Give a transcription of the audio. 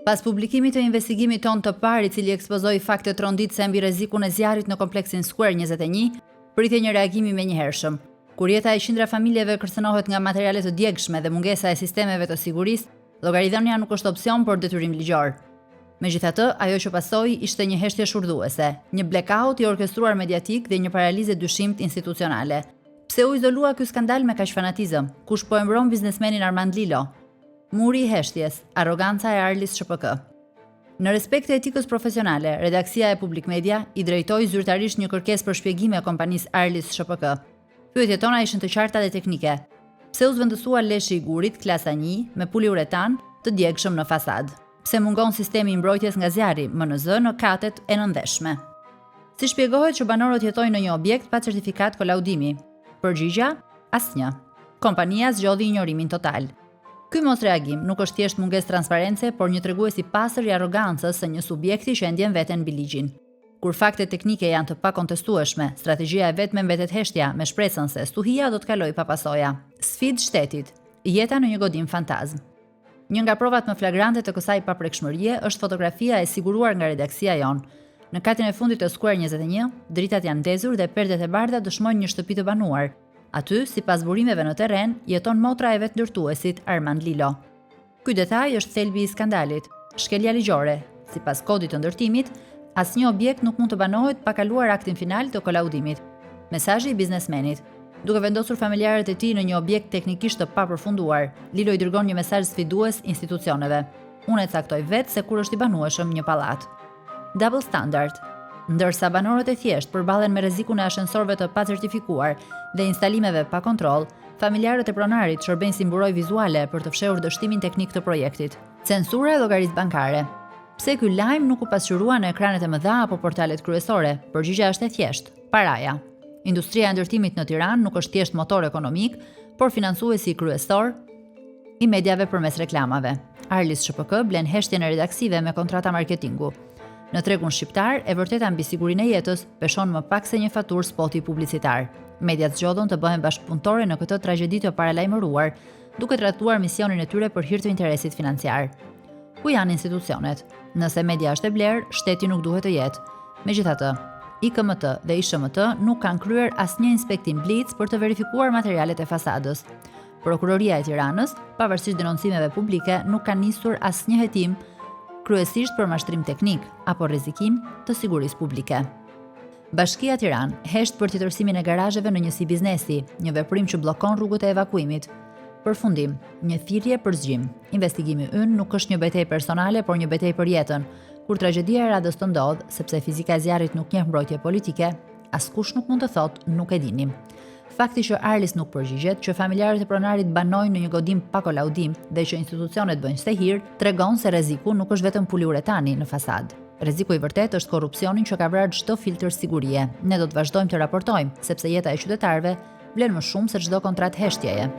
Pas publikimit të investigimit ton të parë, i cili ekspozoi fakte tronditëse mbi rrezikun e zjarrit në kompleksin Square 21, pritej një reagim i menjëhershëm. Kur jeta e qindra familjeve kërcënohet nga materiale të djegshme dhe mungesa e sistemeve të sigurisë, llogaridhënia nuk është opsion, por detyrim ligjor. Megjithatë, ajo që pasoi ishte një heshtje shurdhuese, një blackout i orkestruar mediatik dhe një paralizë dyshimt institucionale. Pse u izolua ky skandal me kaq fanatizëm? Kush po e mbron biznesmenin Armand Lilo? Muri i heshtjes, arroganca e Arlis SHPK. Në respekt të etikës profesionale, redaksia e Public Media i drejtoi zyrtarisht një kërkesë për shpjegime kompanisë Arlis SHPK. Pyetjet tona ishin të qarta dhe teknike. Pse u zvendësua leshi i gurit klasa 1 me poliuretan të djegshëm në fasad? Pse mungon sistemi i mbrojtjes nga zjarri MNZ në katet e nëndeshme? Si shpjegohet që banorët jetojnë në një objekt pa certifikat kolaudimi? Përgjigja: asnjë. Kompania zgjodhi injorimin total. Ky mos reagim nuk është thjesht mungesë transparence, por një tregues i pastër i arrogancës së një subjekti që e ndjen veten mbi ligjin. Kur faktet teknike janë të pakontestueshme, strategjia e vetme mbetet heshtja me shpresën se stuhia do të kalojë pa pasoja. Sfidë shtetit. Jeta në një godim fantazm. Një nga provat më flagrante të kësaj paprekshmërie është fotografia e siguruar nga redaksia jon. Në katin e fundit të Square 21, dritat janë ndezur dhe perdet e bardha dëshmojnë një shtëpi të banuar. Aty, sipas burimeve në terren, jeton motra e vet ndërtuesit Armand Lilo. Ky detaj është thelbi i skandalit. Shkelja ligjore. Sipas kodit të ndërtimit, asnjë objekt nuk mund të banohet pa kaluar aktin final të kolaudimit. Mesazhi i biznesmenit. Duke vendosur familjarët e tij në një objekt teknikisht të papërfunduar, Lilo i dërgon një mesazh sfidues institucioneve. Unë e caktoj vetë se kur është i banueshëm një pallat. Double standard. Ndërsa banorët e thjesht përballen me rrezikun e ashensorëve të pacertifikuar dhe instalimeve pa kontroll, familjarët e pronarit shërbejnë si mburoj vizuale për të fshehur dështimin teknik të projektit. Censura e llogarisë bankare. Pse ky lajm nuk u pasqyrua në ekranet e mëdha apo portalet kryesore? Përgjigjja është e thjeshtë: paraja. Industria e ndërtimit në Tiranë nuk është thjesht motor ekonomik, por financuesi kryesor i mediave përmes reklamave. Arlis SHPK blen heshtjen e redaksive me kontrata marketingu. Në tregun shqiptar, e vërteta mbi sigurinë e jetës peshon më pak se një faturë spoti publicitar. Mediat zgjodhën të bëhen bashkëpunëtore në këtë tragjedi të paralajmëruar, duke trajtuar misionin e tyre për hir të interesit financiar. Ku janë institucionet? Nëse media është e blerë, shteti nuk duhet të jetë. Megjithatë, IKMT dhe ISHMT nuk kanë kryer asnjë inspektim blic për të verifikuar materialet e fasadës. Prokuroria e Tiranës, pavarësisht denoncimeve publike, nuk ka nisur asnjë hetim, kryesisht për mashtrim teknik apo rrezikim të sigurisë publike. Bashkia Tiranë hesht për tjetërsimin e garazheve në njësi biznesi, një veprim që bllokon rrugët e evakuimit. Përfundim, një thirrje për zgjim. Investigimi ynë nuk është një betejë personale, por një betejë për jetën. Kur tragjedia e radhës të ndodh, sepse fizika e zjarrit nuk njeh mbrojtje politike, askush nuk mund të thotë nuk e dinim. Fakti që Arlis nuk përgjigjet, që familjarët e pronarit banojnë në një godim pa kolaudim dhe që institucionet bëjnë stehir, tregon se rreziku nuk është vetëm poliuretani në fasad. Rreziku i vërtet është korrupsionin që ka vrarë çdo filtr sigurie. Ne do të vazhdojmë të raportojmë, sepse jeta e qytetarëve vlen më shumë se çdo kontratë heshtjeje.